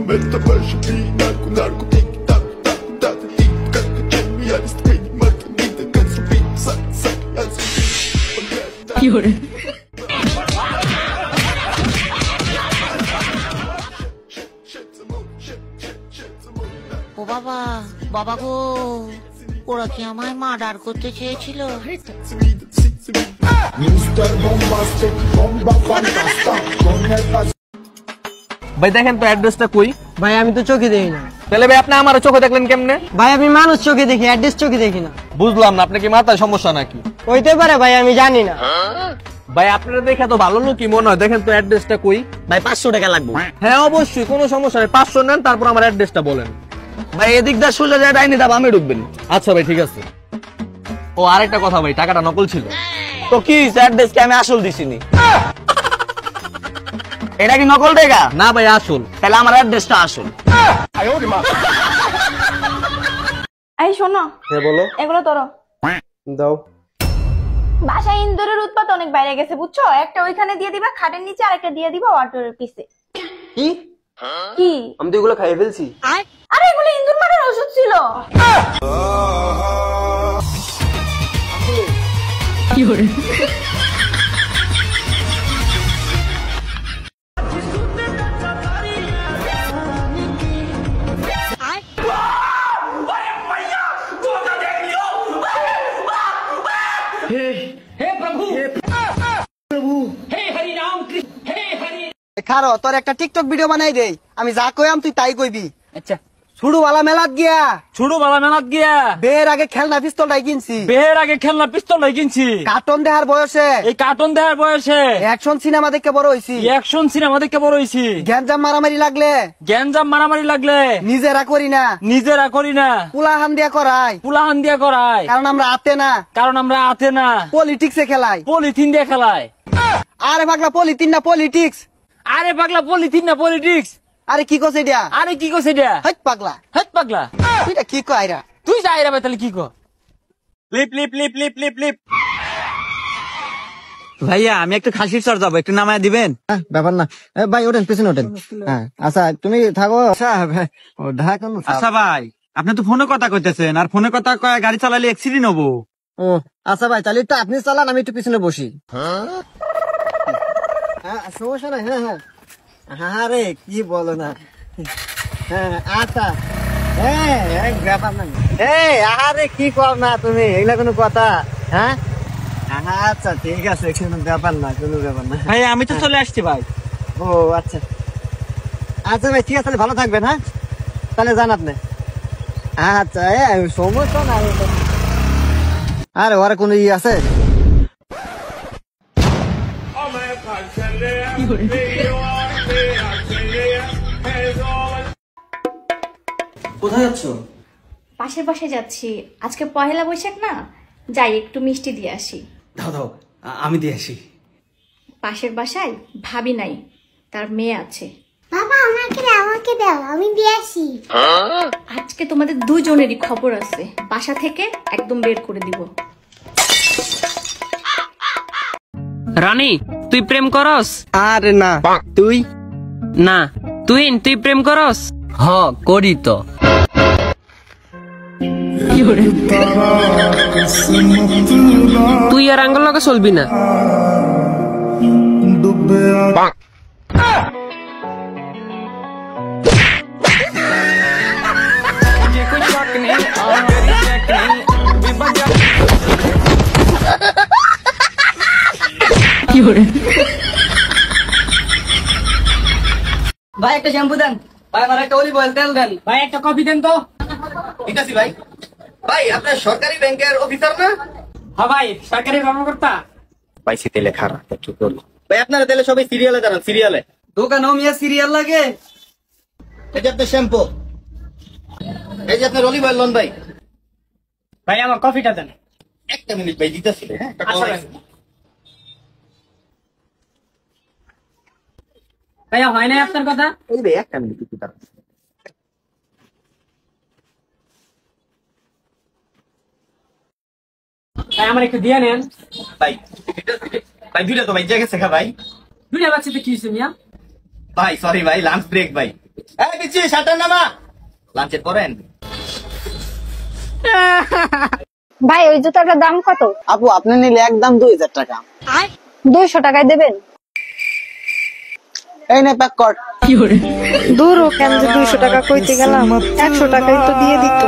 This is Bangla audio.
ও বাবা, বাবা গো, ওরা কি আমায় মার্ডার করতে চেয়েছিল? ভাই দেখেন তো অ্যাড্রেসটা কই? ভাই আমি তো চোখে দেখি না। তাহলে ভাই আপনি আমার চোখে দেখলেন কেমনে? ভাই আমি মানুষ চোখে দেখি, অ্যাড্রেস চোখে দেখি না। বুঝলাম না, আপনি কি মাথায় সমস্যা নাকি? হইতে পারে ভাই, আমি জানি না। ভাই আপনারা দেখে তো ভালো লোকই মনে হয়, দেখেন তো অ্যাড্রেসটা কই? ভাই 500 টাকা লাগবে। হ্যাঁ অবশ্যই, কোনো সমস্যা নেই, 500 নেন, তারপর আমার অ্যাড্রেসটা বলেন। ভাই এদিক দা সোজা যায় ডাইনি দা বামে ঢুকবেন। আচ্ছা ভাই ঠিক আছে। ও আরেকটা কথা ভাই, টাকাটা নকল ছিল। তো কি অ্যাড্রেস কি আমি আসল দিছিনি? এটা কি নকল টাকা? না ভাই আসল। তাহলে আমার অ্যাড্রেসটা আসল। এই শোনো। হ্যাঁ বলো। এগুলো তোরো। দাও। বাসায় ইন্দুরের উৎপাত অনেক বাইরে গেছে বুঝছো, একটা ওইখানে দিয়ে দিবা খাটের নিচে, আর একটা দিয়ে দিবা অটোর পিছে। কি কি? আমি তো এগুলো খাইয়ে ফেলছি। আরে এগুলো ইন্দুর মারার ওষুধ ছিল। কি করে? খারো তোর একটা টিকটক ভিডিও বানাই দেই, আমি যা কইম তুই তাই কইবি। আচ্ছা। ছুড়ুওয়ালা মেলাত গিয়া, ছোটবেলা মেলাত গিয়া বের আগে খেলনা পিস্তলটাই কিনছি। বের আগে খেলনা পিস্তলটাই কিনছি। কার্টুন দেখার বয়সে, এই কার্টুন দেখার বয়সে অ্যাকশন সিনেমা দেখে বড় হইছি। অ্যাকশন সিনেমা দেখে বড় হইছি। গ্যাঞ্জাম মারামারি লাগলে, গ্যাঞ্জাম মারামারি লাগলে নিজেরা করি না, নিজেরা করি না, পুলাহান দিয়া করাই। পুলাহান দিয়া করাই, কারণ আমরা আতে না, কারণ আমরা আতে না, পলিটিক্সে খেলাই। পলিথিন দিয়ে খেলায়। আরে পাগলা পলিথিন না পলিটিক্স। আরে পাগলা পলিথিন না পলিটিক্স। আরে কি কস এটা? আরে কি কইছে এটা? হাইট পাগলা, হেট পাগলা, তুইটা কি কইরা? তুই যাই রে ভাই, তাহলে কি কর? লিপ লিপ লিপ লিপ লিপ লিপ। ভাইয়া আমি একটু খাসির চর যাবো, একটু নামায় দিবেন? ব্যাপার না ভাই, ওঠেন পেছনে ওঠেন। হ্যাঁ আচ্ছা তুমি থাকো। আচ্ছা ভাই, আপনি তো ফোনে কথা কইতেছেন, আর ফোনে কথা কয় গাড়ি চালালে অ্যাক্সিডেন্ট হবো। ও আচ্ছা ভাই, তাহলে একটু আপনি চালান, আমি একটু পিছনে বসি। সমস্যা নাই। হ্যাঁ হ্যাঁ হ্যাঁ রে, কি বলো না। হ্যাঁ আচ্ছা, হ্যাঁ ব্যাপার না। আরে কি কর না তুমি, এগুলা কোনো কথা? হ্যাঁ আচ্ছা ঠিক আছে, কোনো ব্যাপার না, কোনো ব্যাপার না। ভাই আমি তো চলে আসছি ভাই। ও আচ্ছা আচ্ছা ভাই ঠিক আছে, তাহলে ভালো থাকবেন। হ্যাঁ তাহলে যান আপনি। আচ্ছা সমস্যা না। আরে ওরা কোনো ই আছে? কোথায় যাচ্ছ? পাশের বাসায় যাচ্ছি, আজকে পহেলা বৈশাখ না, যাই একটু মিষ্টি দিয়ে আসি। দাও দাও, আমি দিয়ে আসি। পাশের বাসায় ভাবি নাই, তার মেয়ে আছে। বাবা আমাকে দাও, আমি দিয়ে আসি। আজকে তোমাদের দুজনেরই খবর আছে, বাসা থেকে একদম বের করে দিব। রানী তুই প্রেম করস? আরে না, তুই? না তুই প্রেম করস? হ করি তো। তুই আর আঙ্গুল লগে চলবি না। ভাই একটা শ্যাম্পু দেন। ভাই আমার একটা অলিভ অয়েল তেল দেন। ভাই একটা কফি দেন তো। ঠিক আছে ভাই। ভাই আপনার সরকারি ব্যাংকের অফিসার না? হ্যাঁ ভাই সরকারি কর্মকর্তা। ভাই শীতে লেখা একটু করলো। ভাই আপনারা তাহলে সবাই সিরিয়ালে দাঁড়ান, সিরিয়ালে। দোকানেও মিয়া সিরিয়াল লাগে? এই যে আপনার শ্যাম্পু, এই যে আপনার অলিভ অয়েল লন ভাই। ভাই আমার কফিটা দেন। একটা মিনিট ভাই, দিতেছি। হ্যাঁ ভাইয়া হয় না আপনার কথা? এই ভাই একটা মিনিট দিতে পারবেন? ভাই আমার একটু দিয়ে নেন। ভাই ভাই দুইটা তো ভাই জায়গা শেখা ভাই। দুইটা বাচ্চাতে কি হয়েছে মিয়া? ভাই সরি ভাই, লাঞ্চ ব্রেক ভাই। এই দিচ্ছি শাটার নামা লাঞ্চের করেন। ভাই ওই জুতাটার দাম কত? আপু আপনি নিলে একদম 2000 টাকা। 200 টাকায় দেবেন? এই নে প্যাক কর। দূর ও কেন যে 200 টাকা কইতে গেলাম, 100 টাকাই তো দিয়ে দিত।